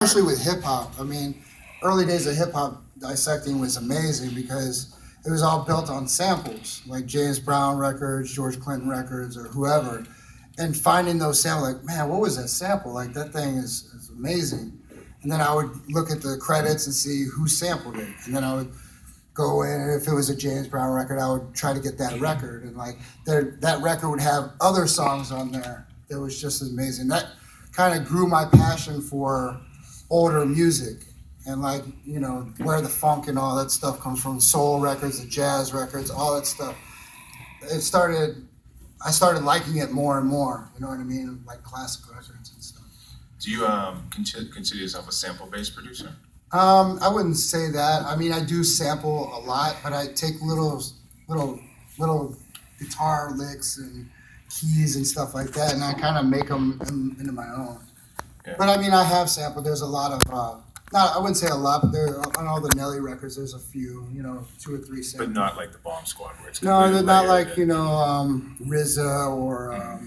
Especially with hip hop. I mean, early days of hip hop dissecting was amazing because it was all built on samples, like James Brown records, George Clinton records, or whoever. And finding those samples, like, man, what was that sample? Like, that thing is amazing. And then I would look at the credits and see who sampled it. And then I would go in, and if it was a James Brown record, I would try to get that record. And like, that record would have other songs on there that was just amazing. That kind of grew my passion for older music and, like, where the funk and all that stuff comes from, soul records, the jazz records, all that stuff. I started liking it more and more, you know what I mean? Like classic records and stuff. Do you consider yourself a sample-based producer? I wouldn't say that. I mean, I do sample a lot, but I take little guitar licks and keys and stuff like that, and I kind of make them into my own. Yeah. But I mean, I have sampled. There's a lot of, I wouldn't say a lot, but there on all the Nelly records, there's a few, 2 or 3 samples. But not like the Bomb Squad, where it's No, they're not like, and... RZA or,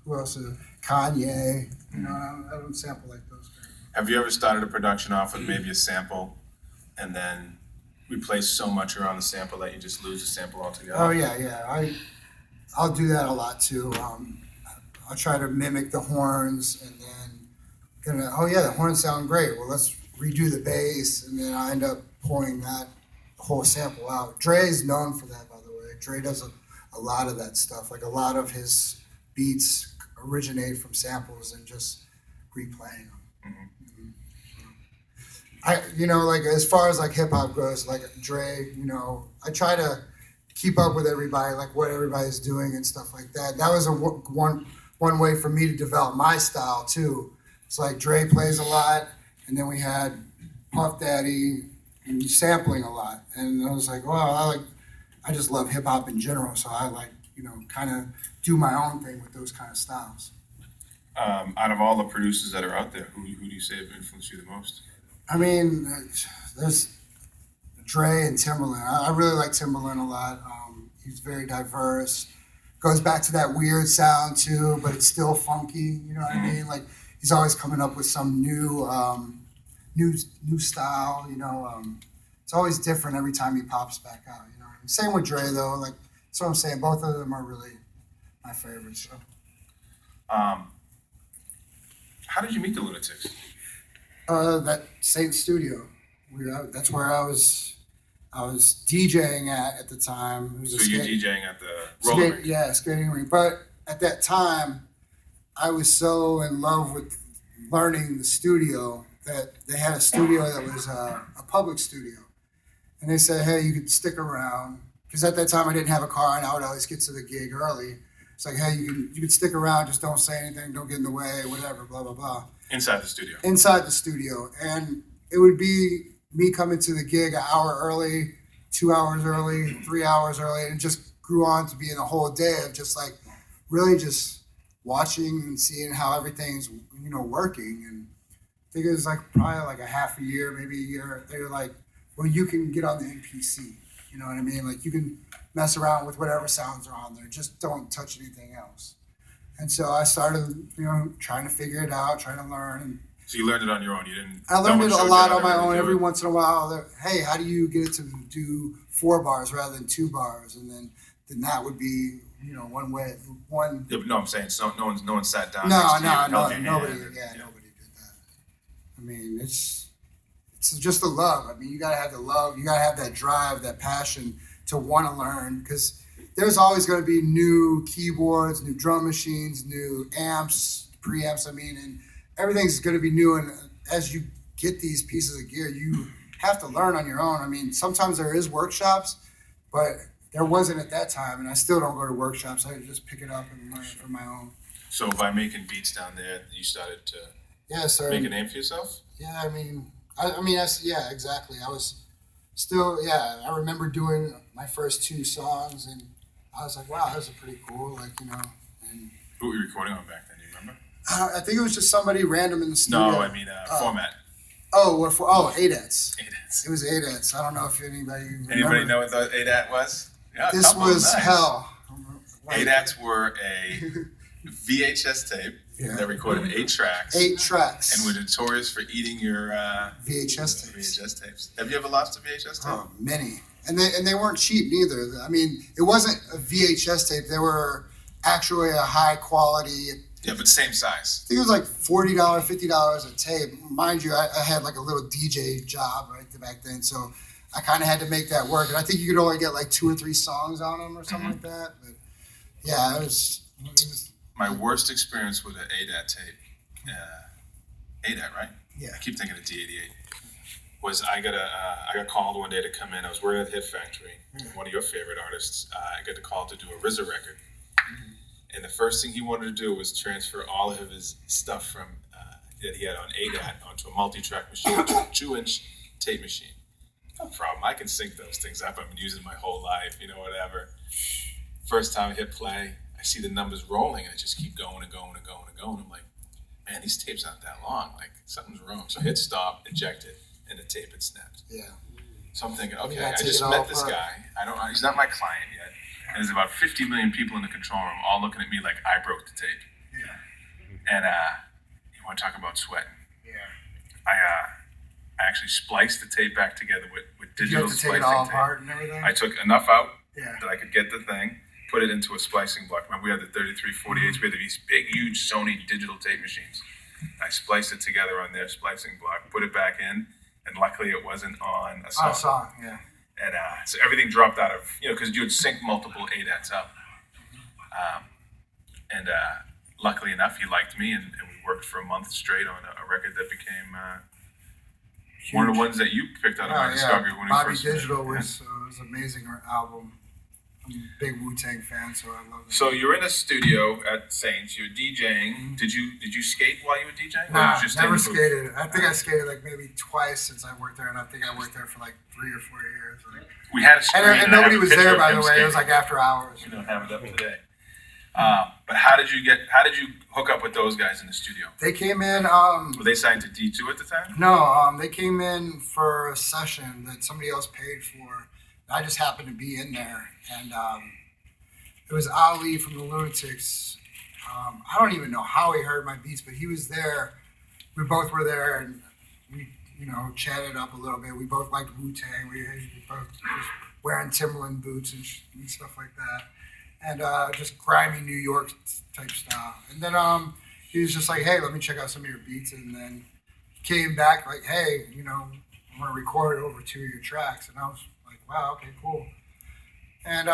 who else? Kanye. I don't sample like those guys. Have you ever started a production off with maybe a sample and then replace so much around the sample that you just lose the sample altogether? Oh, yeah. I'll do that a lot too. I'll try to mimic the horns and then, the horns sound great. Well, let's redo the bass, and then I end up pulling that whole sample out. Dre's known for that, by the way. Dre does a lot of that stuff. Like, a lot of his beats originate from samples and just replaying them. Like, as far as like hip hop goes, like Dre, I try to keep up with everybody, like what everybody's doing and stuff like that. That was one way for me to develop my style too. It's like Dre plays a lot, and then we had Puff Daddy and sampling a lot, and I was like, well, I just love hip hop in general, so I like, kind of do my own thing with those kind of styles. Out of all the producers that are out there, who do you say have influenced you the most? I mean, there's Dre and Timbaland. I really like Timbaland a lot. He's very diverse. Goes back to that weird sound too, but it's still funky. You know what I mean? Like, he's always coming up with some new style. It's always different every time he pops back out. You know what I mean? Same with Dre though. Like, that's what I'm saying. Both of them are really my favorites. So. How did you meet the Lunatics? That same studio. That's where I was DJing at the time. It was so you're DJing at the roller rink? Yeah, skating rink. But at that time, I was so in love with learning the studio that they had a studio that was a public studio. And they said, hey, you could stick around. Because at that time, I didn't have a car, and I would always get to the gig early. It's like, hey, you can stick around, just don't say anything, don't get in the way, whatever, blah, blah, blah. Inside the studio? Inside the studio. And it would be me coming to the gig an hour early, 2 hours early, 3 hours early, and it just grew on to being a whole day of just like really just watching and seeing how everything's, working. And I think it was like probably like a half a year, maybe a year. They were like, well, you can get on the MPC. You know what I mean? Like, you can mess around with whatever sounds are on there. Just don't touch anything else. And so I started, trying to figure it out, trying to learn. And so you learned it on your own? I learned it a lot on my own. Every once in a while, hey, how do you get it to do 4 bars rather than 2 bars? And then that would be, one way. Yeah, but no, I'm saying so no one sat down. No, nobody did that. I mean, it's just the love. I mean, you gotta have the love. You gotta have that drive, that passion to want to learn, because there's always going to be new keyboards, new drum machines, new amps, preamps. I mean, and everything's going to be new. And as you get these pieces of gear, you have to learn on your own. I mean, sometimes there is workshops, but there wasn't at that time. And I still don't go to workshops. I just pick it up and learn it for my own. So by making beats down there, you started to make a name for yourself? Yeah, yeah, exactly. I was still, I remember doing my first 2 songs, and I was like, wow, those are pretty cool, And who were you recording on back then, do you remember? I think it was just somebody random in the studio. No, I mean format. ADATs. ADATs. It was ADATs. I don't know if anybody remembers. Anybody know what the ADAT was? Yeah, this was nice. hell. ADATs were a VHS tape Yeah. that recorded 8 tracks. 8 tracks. And were notorious for eating your VHS tapes. VHS tapes. Have you ever lost a VHS tape? Oh, many. And they weren't cheap neither. I mean, it wasn't a VHS tape. They were actually a high quality. Yeah, but same size. I think it was like $40, $50 a tape. Mind you, I had like a little DJ job right back then, so I kind of had to make that work. And I think you could only get like 2 or 3 songs on them or something like that. But yeah, it was my worst experience with an ADAT tape. ADAT, right? Yeah. I keep thinking of D88. Was I got called one day to come in. I was working at the Hit Factory. One of your favorite artists. I got the call to do a RZA record. And the first thing he wanted to do was transfer all of his stuff from that he had on ADAT onto a multi-track machine, which is a 2-inch tape machine. No problem. I can sync those things up. I've been using my whole life, whatever. First time I hit play, I see the numbers rolling, and I just keep going and going and going and going. I'm like, man, these tapes aren't that long. Like, something's wrong. So I hit stop, eject it, and the tape had snapped. Yeah. So I'm thinking, okay, gotta I take just it all met this apart. guy. He's not my client yet. And there's about 50 million people in the control room, all looking at me like I broke the tape. Yeah. And you want to talk about sweating? Yeah. I actually spliced the tape back together with Did you digital have to take splicing it all tape. apart and everything? I took enough out Yeah. that I could get the thing, put it into a splicing block. Remember, we had the 3348s, we had these big, huge Sony digital tape machines. I spliced it together on their splicing block, put it back in, and luckily it wasn't on a song. On a song, yeah. And so everything dropped out of, because you would sync multiple ADATs up. And luckily enough, he liked me, and we worked for a month straight on a record that became one of the ones that you picked out of my discovery when we Bobby first Digital met. was an amazing album. I'm a big Wu-Tang fan, so I love it. So you're in a studio at Saints. You're DJing. Did you skate while you were DJing? Or Nah, you just never stayed in the booth? skated. I think I skated like maybe twice since I worked there, and I think I worked there for like 3 or 4 years. We had a screen. And I have nobody a was picture there, of by him the way. It was skating. like after hours. We don't have it up today. But how did you hook up with those guys in the studio? They came in. Were they signed to D2 at the time? No, they came in for a session that somebody else paid for. I just happened to be in there, and it was Ali from the Lunatics. I don't even know how he heard my beats, but he was there. We both were there, and we, chatted up a little bit. We both liked Wu-Tang. We both just wearing Timberland boots and stuff like that, and just grimy New York type style. And then he was just like, "Hey, let me check out some of your beats," and then came back like, "Hey, I'm gonna record over 2 of your tracks," and I was like, "Wow, okay, cool." And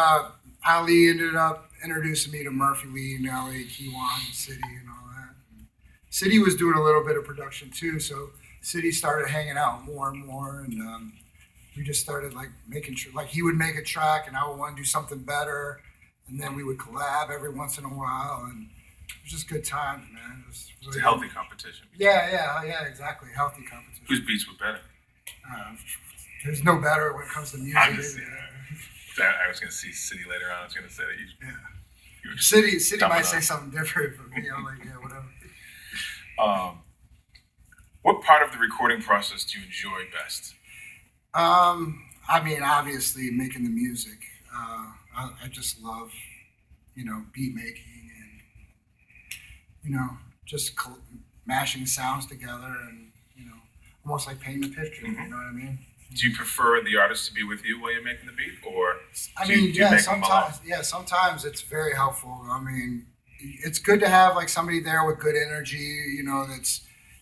Ali ended up introducing me to Murphy Lee and LA, Kiwan, City, and all that. And City was doing a little bit of production too, so City started hanging out more and more, and we just started like making sure, like he would make a track, and I would want to do something better, and then we would collab every once in a while, and it was just good times, man. It was really It's a healthy competition. Yeah, exactly. Healthy competition. Whose beats were better? There's no better when it comes to music. I'm just is saying. there? I was going to see City later on. I was going to say that you were City dumping might say on. something different from me. I'm like, yeah, whatever. What part of the recording process do you enjoy best? I mean, obviously making the music. I just love, beat making and, just mashing sounds together and, almost like painting a picture. You know what I mean? Do you prefer the artist to be with you while you're making the beat, or do you yeah, make them alone? sometimes it's very helpful. I mean, it's good to have like somebody there with good energy,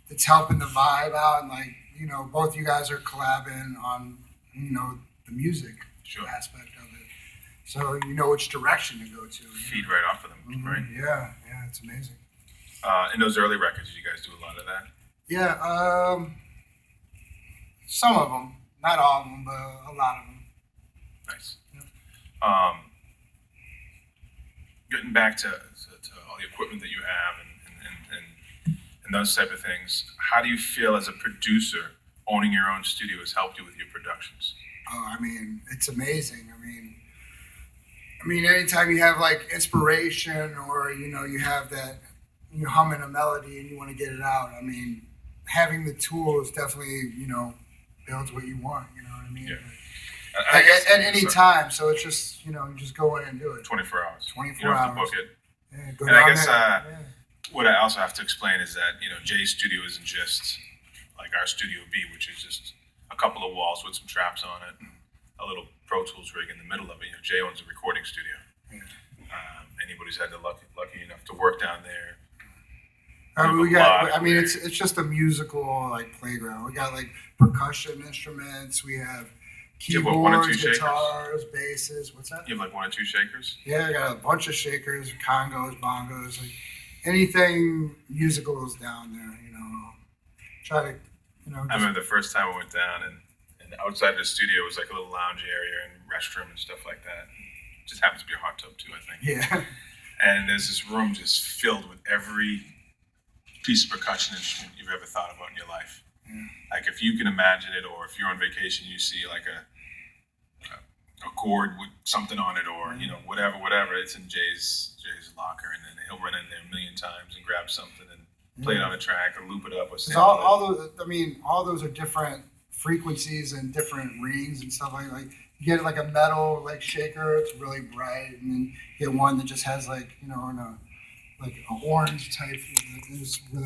that's helping the vibe out, and like, both you guys are collabing on, the music aspect of it. So you know which direction to go to. Feed right off of them, right? Yeah, it's amazing. In those early records, did you guys do a lot of that? Yeah, some of them, not all of them, but a lot of them. Nice. Getting back to all the equipment that you have and those type of things, how do you feel as a producer owning your own studio has helped you with your productions? Oh, I mean, it's amazing. I mean, anytime you have like inspiration or, you have that, you're humming a melody and you want to get it out. I mean, having the tools definitely, builds what you want. You know what I mean? Yeah. At any time. So it's just, you just go in and do it. 24 hours. 24 you don't have hours. to book it. Yeah, go And I down guess there. what I also have to explain is that, Jay's studio isn't just like our Studio B, which is just a couple of walls with some traps on it, and a little Pro Tools rig in the middle of it. Jay owns a recording studio. Yeah. Anybody's had the lucky enough to work down there. It's just a musical like playground. We got like percussion instruments. We have You have, like, one or keyboards, two shakers? guitars, basses. What's that? You have like one or two shakers. Yeah, I got a bunch of shakers, congos, bongos, like anything musical is down there. Try to, I remember the first time I went down, and outside the studio was like a little lounge area and restroom and stuff like that. It just happens to be a hot tub too, I think. Yeah. And there's this room just filled with every piece of percussion instrument you've ever thought about in your life. Yeah. Like if you can imagine it, or if you're on vacation, you see like a cord with something on it, or whatever. It's in Jay's locker, and then he'll run in there a million times and grab something and play it on a track or loop it up or sample all those are different frequencies and different rings and stuff like you get like a metal like shaker, it's really bright, and then you get one that just has like an orange type. It's really